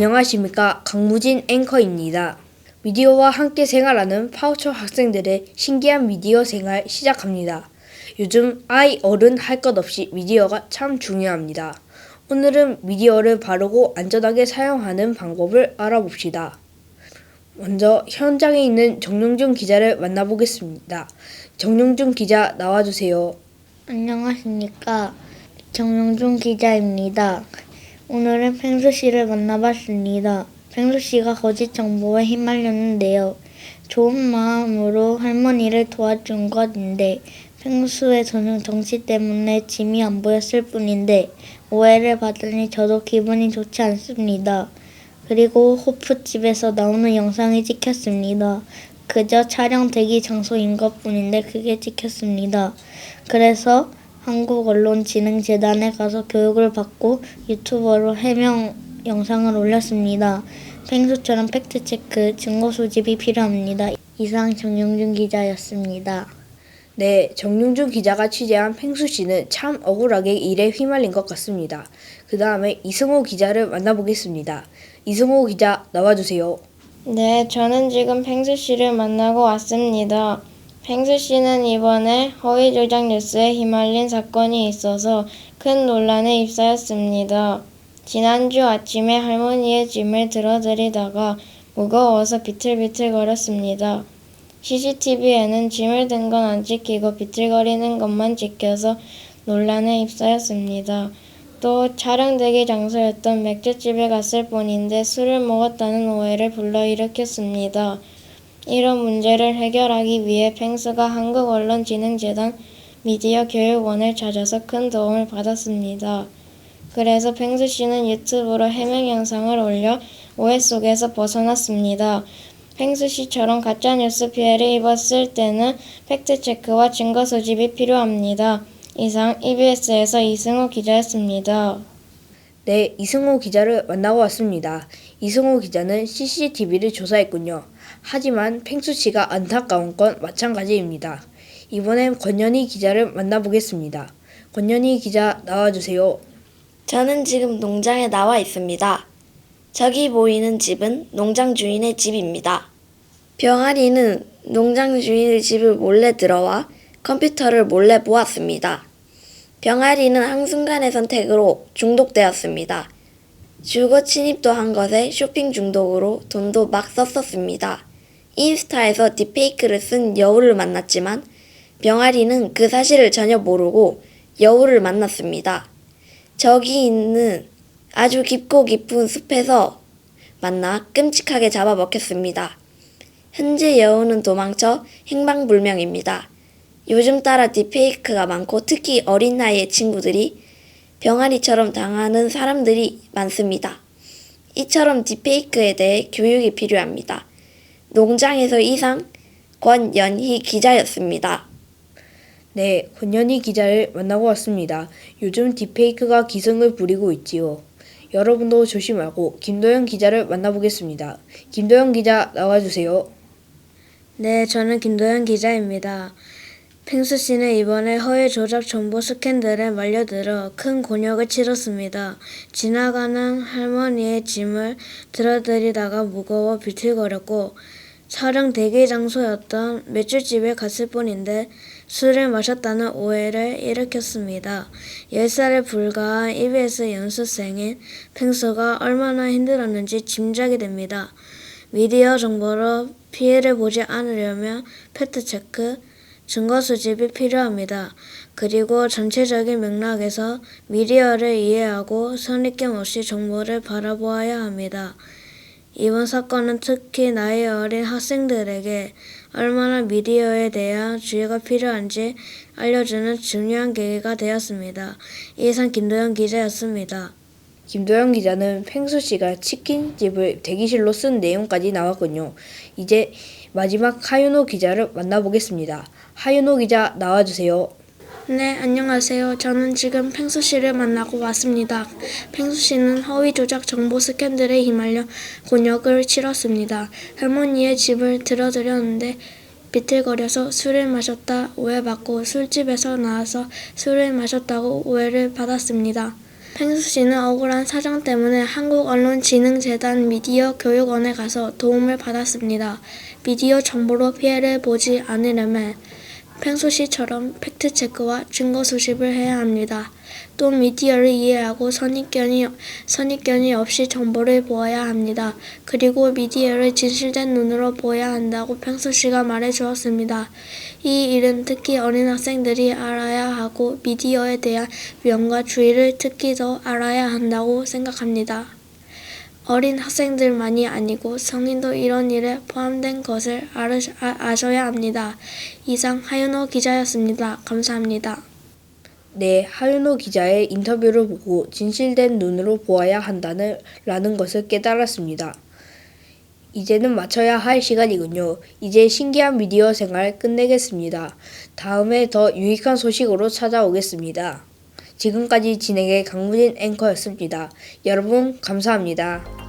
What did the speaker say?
안녕하십니까. 강무진 앵커입니다. 미디어와 함께 생활하는 파우처 학생들의 신기한 미디어 생활 시작합니다. 요즘 아이, 어른 할 것 없이 미디어가 참 중요합니다. 오늘은 미디어를 바르고 안전하게 사용하는 방법을 알아봅시다. 먼저 현장에 있는 정용준 기자를 만나보겠습니다. 정용준 기자 나와주세요. 안녕하십니까. 정용준 기자입니다. 오늘은 펭수 씨를 만나봤습니다. 펭수 씨가 거짓 정보에 휘말렸는데요. 좋은 마음으로 할머니를 도와준 것인데 펭수의 전용 정치 때문에 짐이 안 보였을 뿐인데 오해를 받으니 저도 기분이 좋지 않습니다. 그리고 호프집에서 나오는 영상이 찍혔습니다. 그저 촬영 대기 장소인 것뿐인데 그게 찍혔습니다. 그래서 한국언론진흥재단에 가서 교육을 받고 유튜버로 해명 영상을 올렸습니다. 펭수처럼 팩트체크, 증거 수집이 필요합니다. 이상 정용준 기자였습니다. 네, 정용준 기자가 취재한 펭수 씨는 참 억울하게 일에 휘말린 것 같습니다. 그 다음에 이승호 기자를 만나보겠습니다. 이승호 기자 나와주세요. 네, 저는 지금 펭수 씨를 만나고 왔습니다. 펭수 씨는 이번에 허위 조작 뉴스에 휘말린 사건이 있어서 큰 논란에 휩싸였습니다. 지난주 아침에 할머니의 짐을 들어드리다가 무거워서 비틀비틀거렸습니다. CCTV에는 짐을 든 건 안 찍히고 비틀거리는 것만 찍혀서 논란에 휩싸였습니다. 또 촬영 대기 장소였던 맥주집에 갔을 뿐인데 술을 먹었다는 오해를 불러일으켰습니다. 이런 문제를 해결하기 위해 펭수가 한국언론진흥재단 미디어교육원을 찾아서 큰 도움을 받았습니다. 그래서 펭수 씨는 유튜브로 해명 영상을 올려 오해 속에서 벗어났습니다. 펭수 씨처럼 가짜뉴스 피해를 입었을 때는 팩트체크와 증거 수집이 필요합니다. 이상 EBS에서 이승호 기자였습니다. 네, 이승호 기자를 만나고 왔습니다. 이승호 기자는 CCTV를 조사했군요. 하지만 펭수 씨가 안타까운 건 마찬가지입니다. 이번엔 권현희 기자를 만나보겠습니다. 권현희 기자 나와주세요. 저는 지금 농장에 나와 있습니다. 저기 보이는 집은 농장 주인의 집입니다. 병아리는 농장 주인의 집을 몰래 들어와 컴퓨터를 몰래 보았습니다. 병아리는 한순간의 선택으로 중독되었습니다. 주거 침입도 한 것에 쇼핑 중독으로 돈도 막 썼었습니다. 인스타에서 딥페이크를 쓴 여우를 만났지만 병아리는 그 사실을 전혀 모르고 여우를 만났습니다. 저기 있는 아주 깊고 깊은 숲에서 만나 끔찍하게 잡아먹혔습니다. 현재 여우는 도망쳐 행방불명입니다. 요즘 따라 딥페이크가 많고 특히 어린 나이의 친구들이 병아리처럼 당하는 사람들이 많습니다. 이처럼 딥페이크에 대해 교육이 필요합니다. 농장에서 이상 권연희 기자였습니다. 네, 권현희 기자를 만나고 왔습니다. 요즘 딥페이크가 기승을 부리고 있지요. 여러분도 조심하고 김도영 기자를 만나보겠습니다. 김도영 기자 나와주세요. 네, 저는 김도현 기자입니다. 펭수 씨는 이번에 허위 조작 정보 스캔들에 말려들어 큰 곤욕을 치렀습니다. 지나가는 할머니의 짐을 들어드리다가 무거워 비틀거렸고 촬영 대기 장소였던 맥주집에 갔을 뿐인데 술을 마셨다는 오해를 일으켰습니다. 10살에 불과한 EBS 연수생인 펭수가 얼마나 힘들었는지 짐작이 됩니다. 미디어 정보로 피해를 보지 않으려면 팩트체크, 증거 수집이 필요합니다. 그리고 전체적인 맥락에서 미디어를 이해하고 선입견 없이 정보를 바라보아야 합니다. 이번 사건은 특히 나이 어린 학생들에게 얼마나 미디어에 대한 주의가 필요한지 알려주는 중요한 계기가 되었습니다. 이상 김도영 기자였습니다. 김도영 기자는 펭수 씨가 치킨집을 대기실로 쓴 내용까지 나왔군요. 이제 마지막 하윤호 기자를 만나보겠습니다. 하윤호 기자 나와주세요. 네, 안녕하세요. 저는 지금 펭수 씨를 만나고 왔습니다. 펭수 씨는 허위 조작 정보 스캔들에 휘말려 곤욕을 치렀습니다. 할머니의 집을 들어드렸는데 비틀거려서 술을 마셨다 오해받고 술집에서 나와서 술을 마셨다고 오해를 받았습니다. 펭수 씨는 억울한 사정 때문에 한국언론진흥재단 미디어교육원에 가서 도움을 받았습니다. 미디어 정보로 피해를 보지 않으려면 펭수 씨처럼 팩트체크와 증거 수집을 해야 합니다. 또 미디어를 이해하고 선입견이 없이 정보를 보아야 합니다. 그리고 미디어를 진실된 눈으로 보아야 한다고 펭수 씨가 말해 주었습니다. 이 일은 특히 어린 학생들이 알아야 하고 미디어에 대한 위험과 주의를 특히 더 알아야 한다고 생각합니다. 어린 학생들만이 아니고 성인도 이런 일에 포함된 것을 아셔야 합니다. 이상 하윤호 기자였습니다. 감사합니다. 네, 하윤호 기자의 인터뷰를 보고 진실된 눈으로 보아야 라는 것을 깨달았습니다. 이제는 마쳐야 할 시간이군요. 이제 신기한 미디어 생활 끝내겠습니다. 다음에 더 유익한 소식으로 찾아오겠습니다. 지금까지 진행의 강무진 앵커였습니다. 여러분 감사합니다.